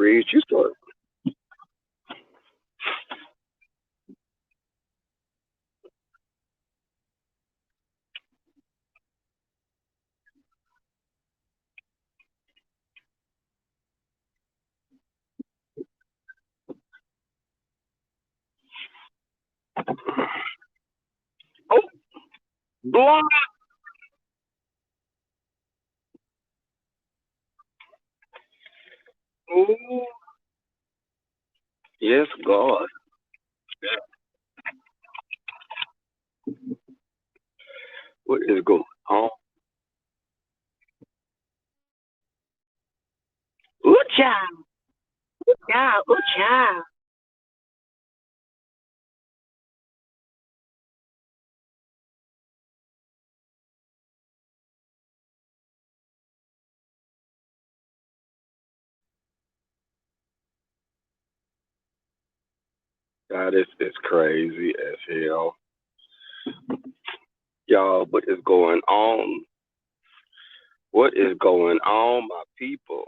Reed, you start. Oh, blonde. Oh, yes, God. What is going on? Ooh, child. Child. Ooh, child. God, it's crazy as hell. Y'all, what is going on? What is going on, my people?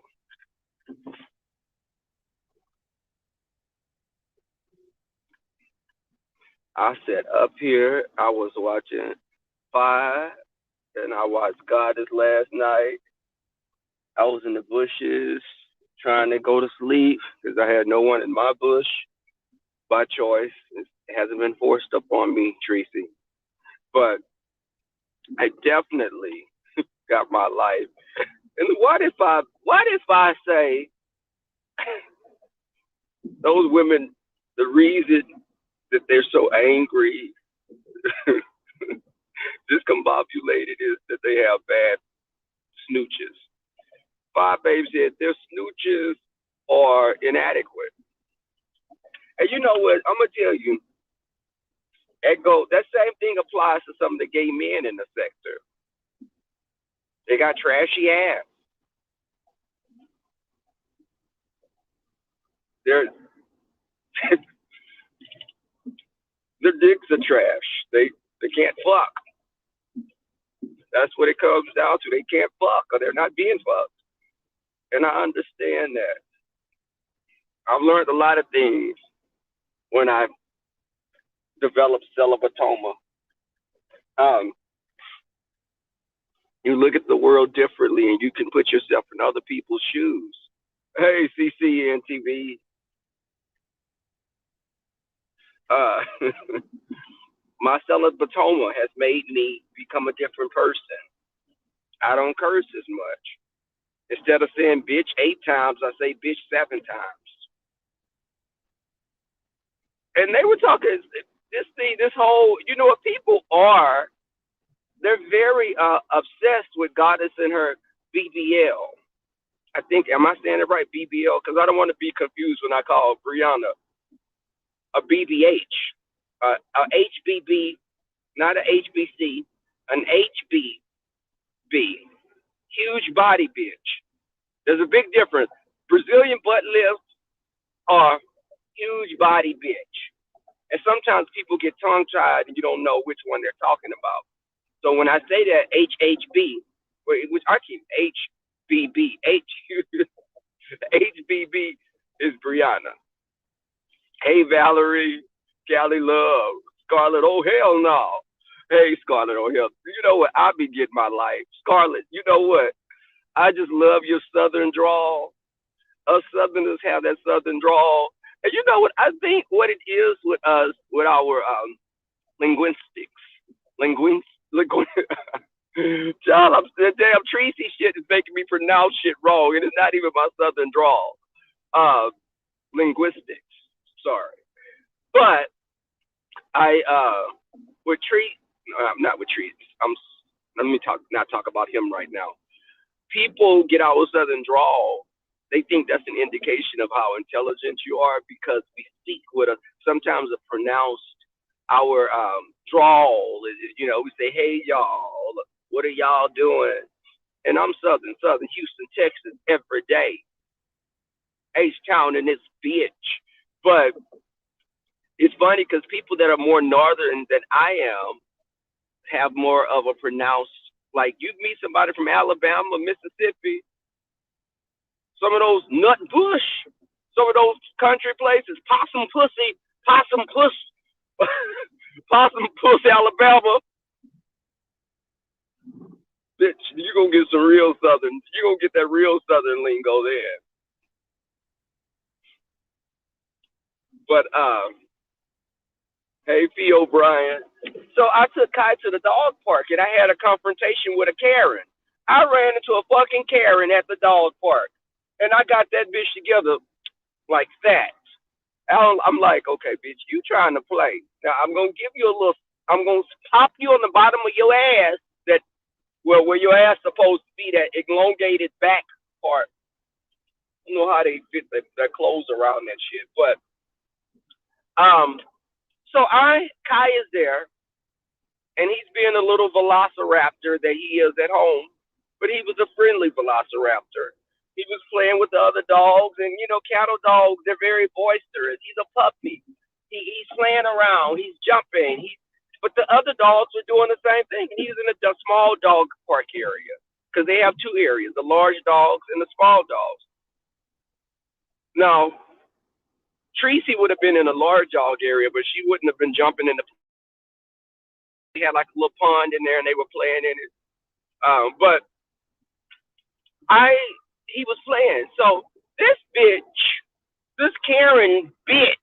I sat up here. I was watching Five, and I watched Goddess last night. I was in the bushes trying to go to sleep because I had no one in my bush by choice. It hasn't been forced upon me, Tracy. But I definitely got my life. And what if I say those women, the reason that they're so angry, discombobulated, is that they have bad snooches. Five Babe said their snooches are inadequate. And you know what? I'm gonna tell you, that same thing applies to some of the gay men in the sector. They got trashy ass. Their their dicks are trash. They can't fuck. That's what it comes down to. They can't fuck or they're not being fucked. And I understand that. I've learned a lot of things when I developed celibotoma. Um, you look at the world differently and you can put yourself in other people's shoes. Hey, CCNTV. Uh, my celibotoma has made me become a different person. I don't curse as much. Instead of saying bitch 8 times, I say bitch 7 times. And they were talking this whole, what people are. They're very obsessed with Goddess and her BBL. I think, am I saying it right? BBL, because I don't want to be confused when I call Brianna a BBH, a HBB, not a HBC, an HBB, huge body bitch. There's a big difference. Brazilian butt lifts are huge body bitch. And sometimes people get tongue tied and you don't know which one they're talking about. So when I say that HHB, which I keep HBB, HBB is Brianna. Hey Valerie, Callie Love, Scarlett, oh hell no. Hey Scarlett, oh hell. You know what? I be getting my life. Scarlett, you know what? I just love your southern drawl. Us southerners have that southern drawl. And you know what? I think what it is with us, with our linguistics, John, the damn Tracy shit is making me pronounce shit wrong. It is not even my southern drawl. Uh, linguistics. Sorry, but I with treat. Not with treats. Let me not talk about him right now. People get our southern drawl. They think that's an indication of how intelligent you are because we speak with sometimes a pronounced our drawl. We say, "Hey y'all, what are y'all doing?" And I'm Southern Houston, Texas, every day. H Town in this bitch. But it's funny because people that are more northern than I am have more of a pronounced. Like you meet somebody from Alabama, Mississippi, some of those nut bush. Some of those country places, Possum Pussy, Possum Puss, Possum Puss, Alabama. Bitch, you gonna get some real Southern. You gonna get that real Southern lingo there. But hey, Fee O'Brien. So I took Kai to the dog park, and I had a confrontation with a Karen. I ran into a fucking Karen at the dog park, and I got that bitch together like that. I'm like, okay, bitch, you trying to play? Now I'm gonna give you a little. I'm gonna pop you on the bottom of your ass. That well, where your ass supposed to be, that elongated back part. You know how they fit their clothes around that shit, but um. So Kai is there, and he's being a little velociraptor that he is at home, but he was a friendly velociraptor. He was playing with the other dogs, and you know, cattle dogs, they're very boisterous. He's a puppy. He's playing around, he's jumping. But the other dogs were doing the same thing. He's in a small dog park area because they have two areas: the large dogs and the small dogs. Now, Tracy would have been in a large dog area, but she wouldn't have been jumping in the. They had like a little pond in there, and they were playing in it. But he was playing. So this bitch, this Karen bitch,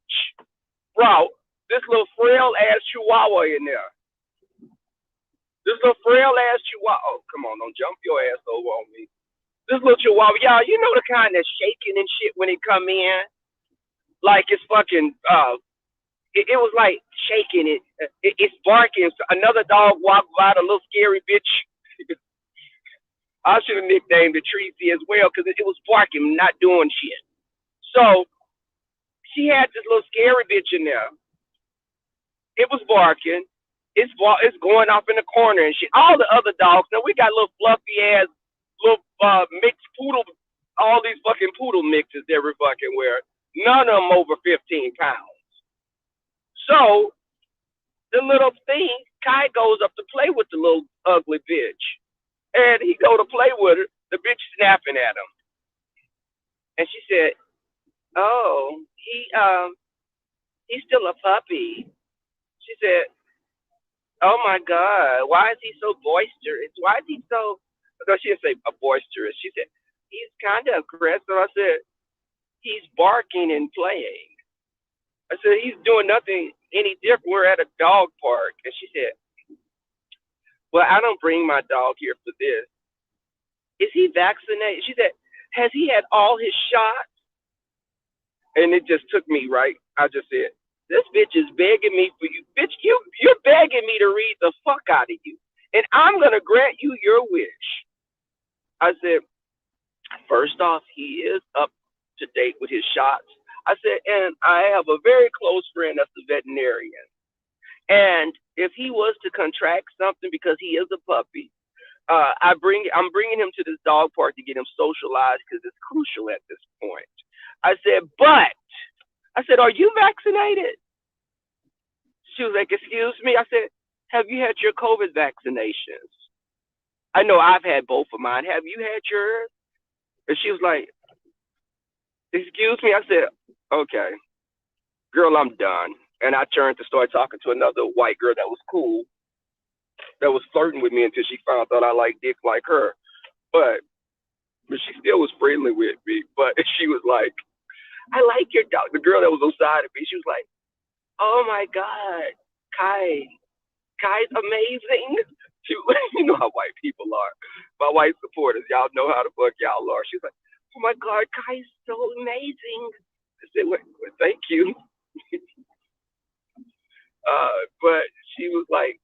brought this little frail ass Chihuahua in there. This little frail ass Chihuahua. Oh, come on, don't jump your ass over on me. This little Chihuahua, y'all, you know the kind that's shaking and shit when it come in, like it's fucking. It was like shaking. It's barking. So another dog walked by, the little scary bitch. I should have nicknamed it Tracy as well because it was barking, not doing shit. So she had this little scary bitch in there. It was barking. It's going off in the corner and shit. All the other dogs. Now we got little fluffy ass, little mixed poodle. All these fucking poodle mixes every fucking where. None of them over 15 pounds. So the little thing, Kai goes up to play with the little ugly bitch. And he go to play with her, the bitch snapping at him. And she said, "Oh, he's still a puppy." She said, "Oh my God, why is he so boisterous? Why is he so?" No, she didn't say boisterous. She said, "He's kind of aggressive." I said, "He's barking and playing." I said, "He's doing nothing any different. We're at a dog park." And she said, "Well, I don't bring my dog here for this. Is he vaccinated?" She said, "Has he had all his shots?" And it just took me right. I just said, "This bitch is begging me for you. Bitch, you're begging me to read the fuck out of you. And I'm going to grant you your wish." I said, "First off, he is up to date with his shots." I said, "And I have a very close friend that's a veterinarian. And if he was to contract something because he is a puppy, I'm bringing him to this dog park to get him socialized because it's crucial at this point." I said, "Are you vaccinated?" She was like, "Excuse me?" I said, "Have you had your COVID vaccinations?" I know I've had both of mine. Have you had yours? And she was like, "Excuse me?" I said, "Okay, girl, I'm done." And I turned to start talking to another white girl that was cool, that was flirting with me until she found out I like dick like her. But she still was friendly with me. But she was like, "I like your dog." The girl that was on side of me, she was like, "Oh my God, Kai's amazing." She was like, you know how white people are. My white supporters, y'all know how the fuck y'all are. She was like, "Oh my God, Kai's so amazing." I said, well, "Thank you." But she was like,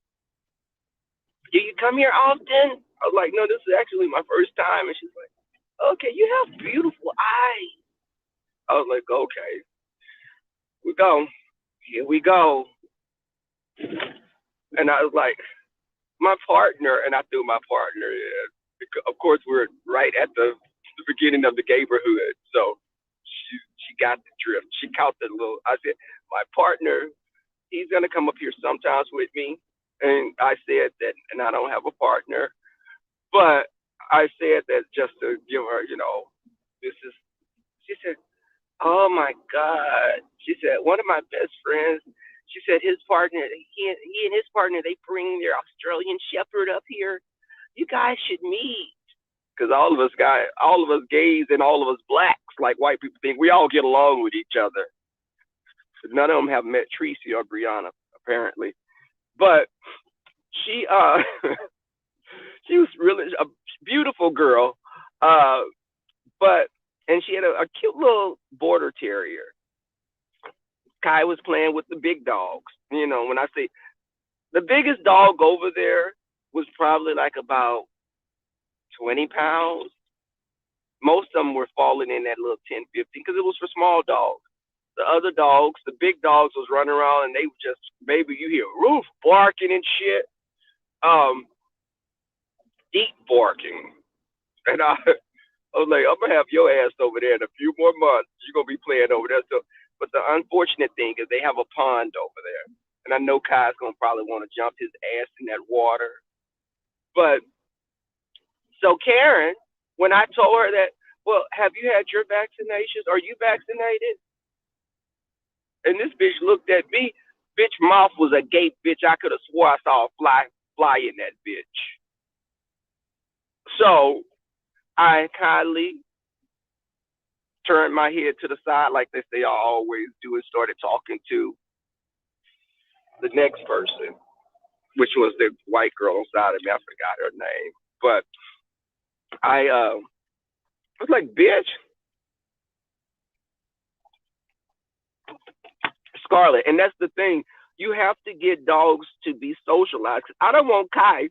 "Do you come here often?" I was like, "No, this is actually my first time." And she's like, "Okay, you have beautiful eyes." I was like, "Okay, we go. Here we go." And I was like, my partner, and I threw my partner in. Of course, we're right at the beginning of the neighborhood. So she got the drift. She caught the little, I said, my partner, he's going to come up here sometimes with me. And I said that, and I don't have a partner. But I said that just to give her, this is, she said, Oh my God. She said, one of my best friends, she said his partner, he and his partner, they bring their Australian Shepherd up here. You guys should meet. Because all of us gays and all of us blacks, like white people think, we all get along with each other. None of them have met Tracy or Brianna, apparently. But she, she was really a beautiful girl. Uh, but, and she had a cute little border terrier. Kai was playing with the big dogs. You know, when I say the biggest dog over there was probably like about 20 pounds. Most of them were falling in that little 10, 15 because it was for small dogs. The other dogs, the big dogs was running around and they were just, maybe you hear roof barking and shit, um, deep barking. And I was like, I'm going to have your ass over there in a few more months. You're going to be playing over there. So, but the unfortunate thing is they have a pond over there. And I know Kai's going to probably want to jump his ass in that water. But so Karen, when I told her that, well, have you had your vaccinations? Are you vaccinated? And this bitch looked at me. Bitch mouth was agape, bitch. I could have swore I saw a fly in that bitch. So I kindly turned my head to the side like they always do and started talking to the next person, which was the white girl on side of me. I forgot her name. But I was like, bitch, Scarlet. And that's the thing. You have to get dogs to be socialized. I don't want Kai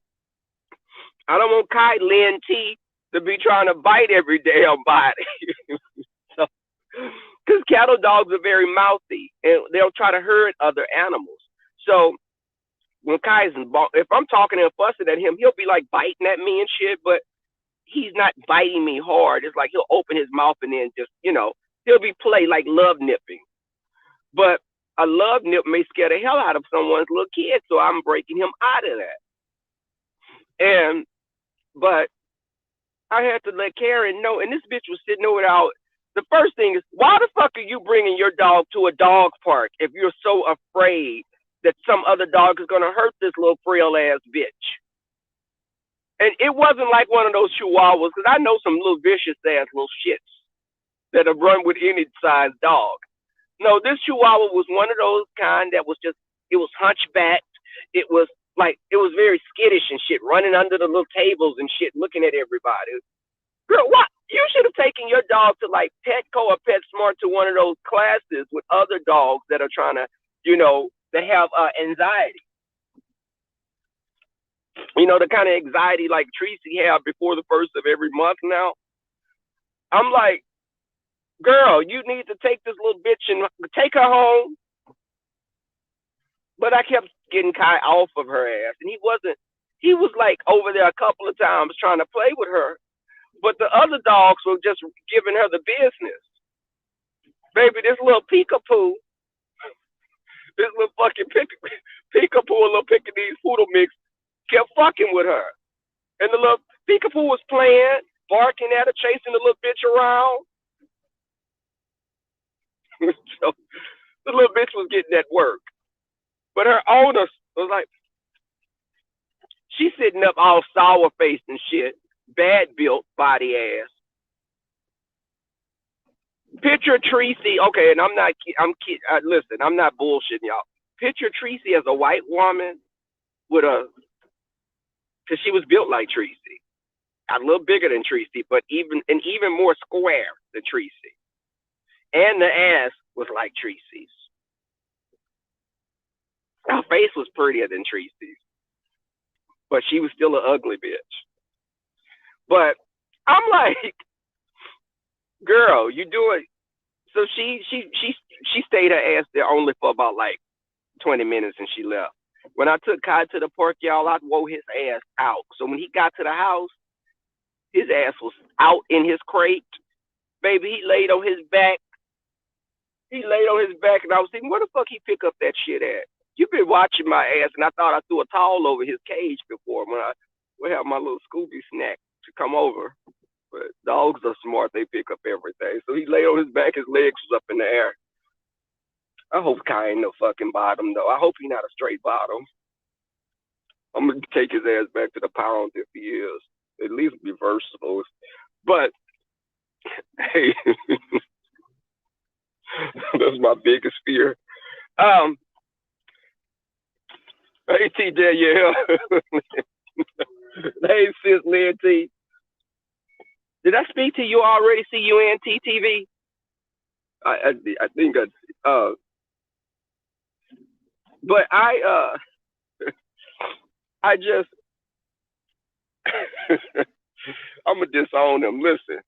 Lynn T to be trying to bite every damn body. So, because cattle dogs are very mouthy and they'll try to hurt other animals. So when Kai's if I'm talking and fussing at him, he'll be like biting at me and shit, but he's not biting me hard. It's like he'll open his mouth and then just, he'll be play like love nipping. But a love nip may scare the hell out of someone's little kid, so I'm breaking him out of that. And but I had to let Karen know, and this bitch was sitting over there. The first thing is, why the fuck are you bringing your dog to a dog park if you're so afraid that some other dog is gonna hurt this little frail ass bitch? And it wasn't like one of those chihuahuas, because I know some little vicious ass little shits that'll run with any size dog. No, this chihuahua was one of those kind that was just, it was hunchbacked. It was like, it was very skittish and shit, running under the little tables and shit, looking at everybody. Girl, what? You should have taken your dog to like Petco or PetSmart to one of those classes with other dogs that are trying to, that have anxiety. The kind of anxiety like Tracy had before the first of every month now. I'm like, girl, you need to take this little bitch and take her home. But I kept getting Kai off of her ass. And he was like over there a couple of times trying to play with her. But the other dogs were just giving her the business. Baby, this little peekapoo, this little fucking peekapoo, a little Pekingese poodle mix, kept fucking with her. And the little peekapoo was playing, barking at her, chasing the little bitch around. So the little bitch was getting that work. But her owner was like, she's sitting up all sour faced and shit, bad built body ass. Picture Tracy, okay, and listen, I'm not bullshitting y'all. Picture Tracy as a white woman because she was built like Tracy, a little bigger than Tracy, but even more square than Tracy, and the ass was like Tracy's. Her face was prettier than Tracy's, but she was still an ugly bitch. But I'm like, girl, you do it. So she stayed her ass there only for about like 20 minutes and she left. When I took Kai to the park, y'all, I wore his ass out. So when he got to the house, his ass was out in his crate. Baby, he laid on his back. And I was thinking, where the fuck he pick up that shit at? You've been watching my ass, and I thought I threw a towel over his cage before when I would have my little Scooby snack to come over. But dogs are smart. They pick up everything. So he lay on his back. His legs was up in the air. I hope Kai ain't no fucking bottom, though. I hope he not a straight bottom. I'm going to take his ass back to the pound if he is. At least be versatile. But, hey, that's my biggest fear. Hey, TJ, yeah. Hey, sis, Lynn T. Did I speak to you already, CUNT I think but I just, I'm going to disown him. Listen.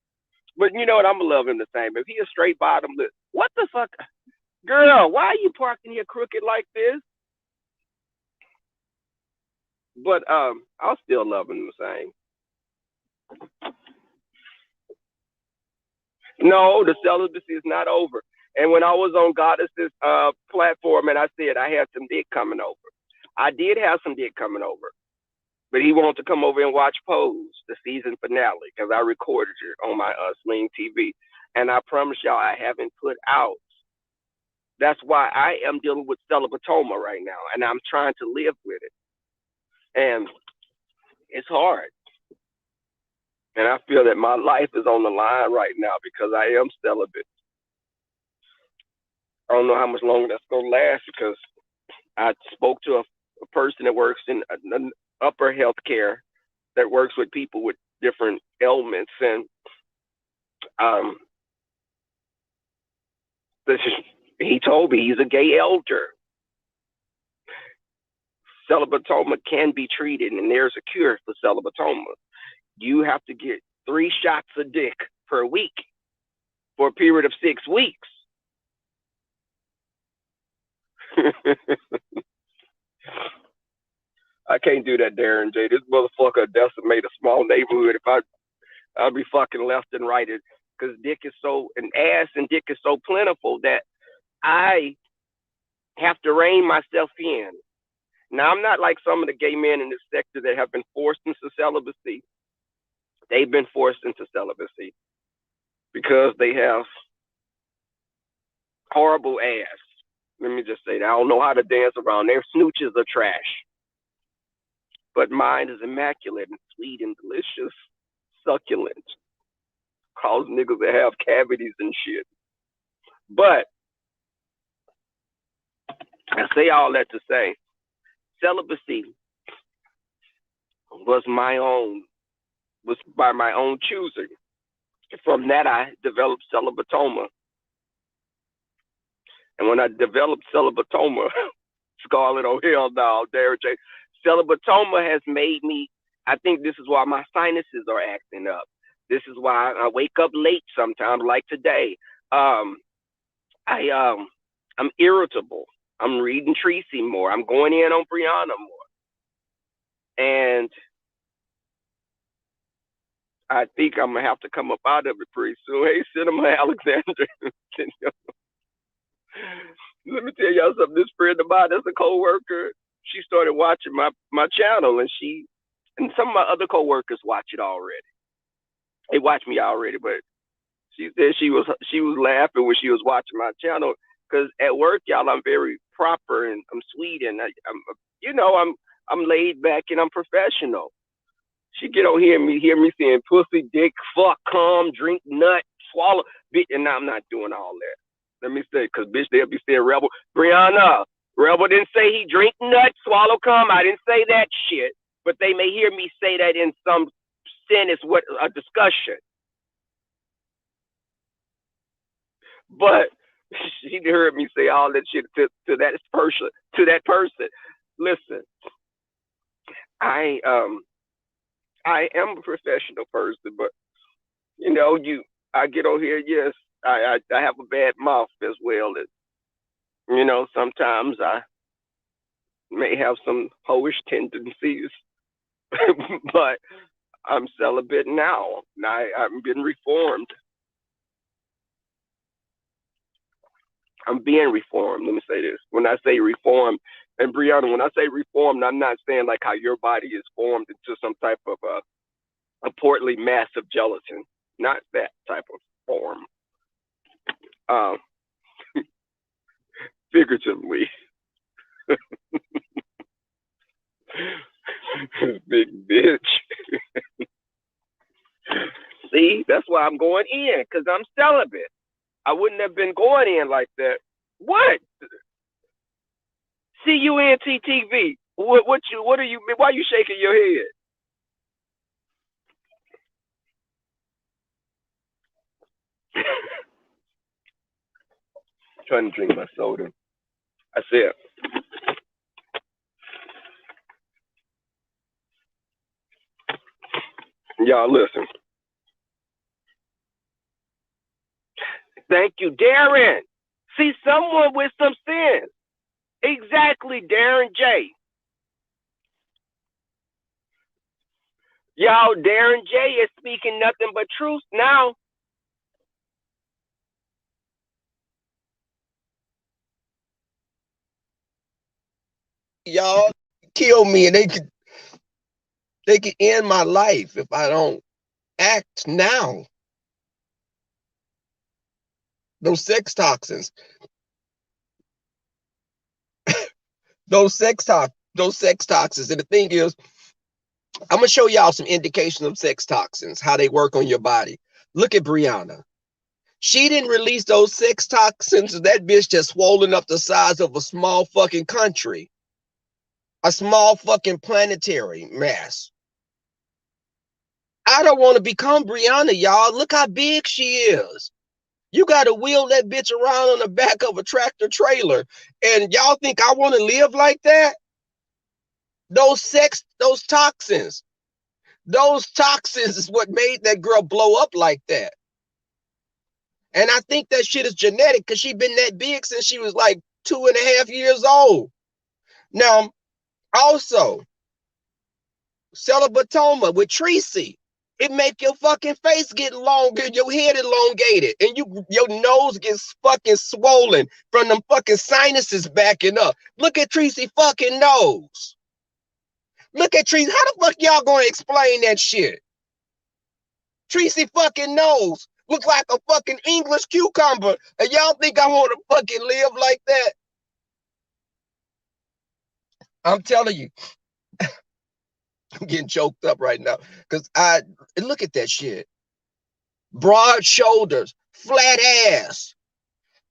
But you know what? I'm going to love him the same. If he a straight bottom, what the fuck? Girl, why are you parking here crooked like this? But I'll still love him the same. No, the celibacy is not over. And when I was on Goddess's platform and I said I had some dick coming over, I did have some dick coming over. But he wanted to come over and watch Pose, the season finale, because I recorded it on my Sling TV. And I promise y'all I haven't put out. That's why I am dealing with celibatoma right now. And I'm trying to live with it. And it's hard. And I feel that my life is on the line right now because I am celibate. I don't know how much longer that's going to last because I spoke to a person that works in upper health care that works with people with different ailments. And he told me he's a gay elder. Celibatoma can be treated, and there's a cure for celibatoma. You have to get 3 shots of dick per week for a period of 6 weeks. I can't do that, Darren J. This motherfucker decimate a small neighborhood. If I'll be fucking left and right, because dick is ass and dick is so plentiful that I have to rein myself in. Now, I'm not like some of the gay men in this sector that have been forced into celibacy. They've been forced into celibacy because they have horrible ass. Let me just say that. I don't know how to dance around. Their snooches are trash. But mine is immaculate and sweet and delicious, succulent. Cause niggas that have cavities and shit. But I say all that to say, celibacy was by my own choosing. From that, I developed celibatoma. And when I developed celibatoma, Scarlett, oh hell no, Derek J. Celibatoma has made me, I think this is why my sinuses are acting up. This is why I wake up late sometimes, like today. I'm irritable. I'm reading Tracy more. I'm going in on Brianna more. And I think I'm going to have to come up out of it pretty soon. Hey, Cinema Alexander. Let me tell y'all something. This friend of mine that's a co-worker, she started watching my channel, and some of my other co-workers watch it already. They watch me already, but she said she was laughing when she was watching my channel because at work, y'all, I'm very proper and I'm sweet and I'm laid back and I'm professional. She get on here and hear me saying pussy, dick, fuck, cum, drink, nut, swallow, bitch, and I'm not doing all that. Let me say, because bitch, they'll be saying Rebel. Brianna, Rebel didn't say he drink nut, swallow, cum. I didn't say that shit, but they may hear me say that in some sentence with a discussion. But she heard me say all that shit to that person. Listen, I am a professional person, but I get on here. Yes, I have a bad mouth as well. And, sometimes I may have some hoish tendencies, but I'm celibate now. I've been reformed. I'm being reformed. Let me say this. When I say reformed, and Brianna, when I say reformed, I'm not saying like how your body is formed into some type of a portly mass of gelatin. not that type of form. Um, figuratively. Big bitch. See, that's why I'm going in, because I'm celibate. I wouldn't have been going in like that. What? CUNTTV. What are you, why are you shaking your head? Trying to drink my soda. I said, y'all listen. Thank you, Darren. See, someone with some sense. Exactly, Darren J. Y'all, Darren J is speaking nothing but truth now. Y'all kill me, and they could end my life if I don't act now. Those sex toxins, those sex toxins. And the thing is, I'm gonna show y'all some indications of sex toxins, how they work on your body. Look at Brianna. She didn't release those sex toxins. That bitch just swollen up the size of a small fucking country, a small fucking planetary mass. I don't want to become Brianna, y'all. Look how big she is. You got to wheel that bitch around on the back of a tractor trailer. And y'all think I want to live like that? Those toxins is what made that girl blow up like that. And I think that shit is genetic because she been that big since she was like 2.5 years old. Now, also, celibatoma with Tracy. It make your fucking face get longer, your head elongated, and your nose gets fucking swollen from them fucking sinuses backing up. Look at Tracy fucking nose. Look at Tracy. How the fuck y'all gonna explain that shit? Tracy fucking nose look like a fucking English cucumber, and y'all think I want to fucking live like that? I'm telling you, I'm getting choked up right now because I look at that shit. Broad shoulders, flat ass,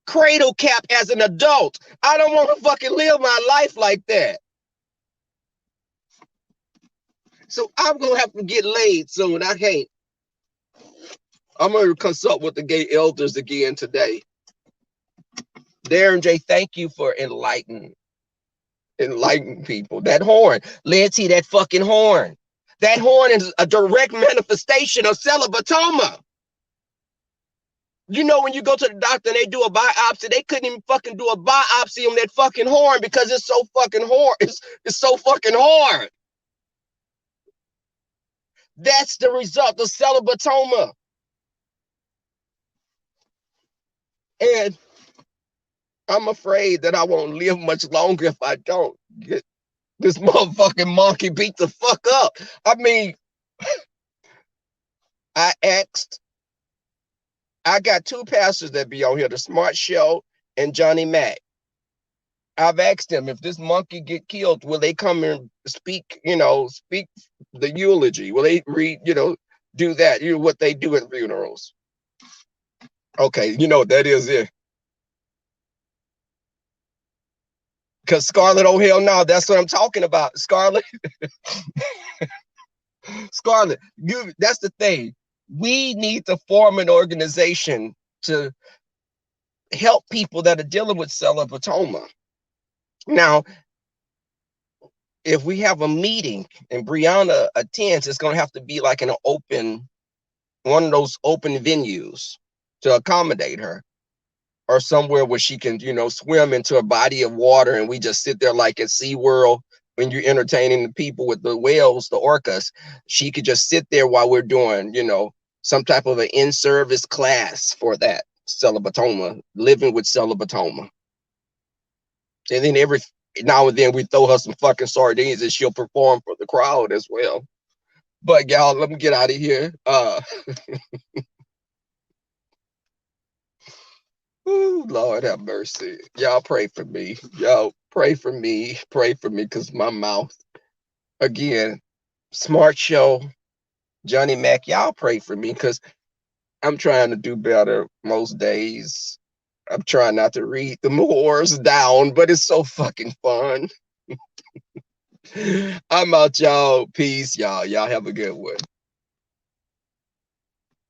cradle cap as an adult. I don't want to fucking live my life like that. So I'm gonna have to get laid soon. I can't. I'm gonna consult with the gay elders again today. Darren J, thank you for enlightening people. That horn, Lindsay, that fucking horn. That horn is a direct manifestation of celibatoma. You know, when you go to the doctor and they do a biopsy, they couldn't even fucking do a biopsy on that fucking horn because it's so fucking hard. It's so fucking hard. That's the result of celibatoma. And I'm afraid that I won't live much longer if I don't get this motherfucking monkey beat the fuck up. I mean, I got two pastors that be on here, the Smart Show and Johnny Mack. I've asked them, if this monkey get killed, will they come and speak the eulogy? Will they read, do that, what they do at funerals? Okay, that is it. Because Scarlett, oh hell no, that's what I'm talking about. Scarlett, that's the thing. We need to form an organization to help people that are dealing with celibatoma. Now, if we have a meeting and Brianna attends, it's going to have to be like in one of those open venues to accommodate her, or somewhere where she can, swim into a body of water and we just sit there like at SeaWorld when you're entertaining the people with the whales, the orcas. She could just sit there while we're doing, some type of an in-service class for that celibatoma, living with celibatoma. And then every now and then we throw her some fucking sardines and she'll perform for the crowd as well. But y'all, let me get out of here. Ooh, Lord have mercy. Y'all pray for me. Y'all pray for me. Pray for me, because my mouth, again, Smart Show, Johnny Mac, y'all pray for me, because I'm trying to do better most days. I'm trying not to read the whores down, but it's so fucking fun. I'm out, y'all. Peace, y'all. Y'all have a good one.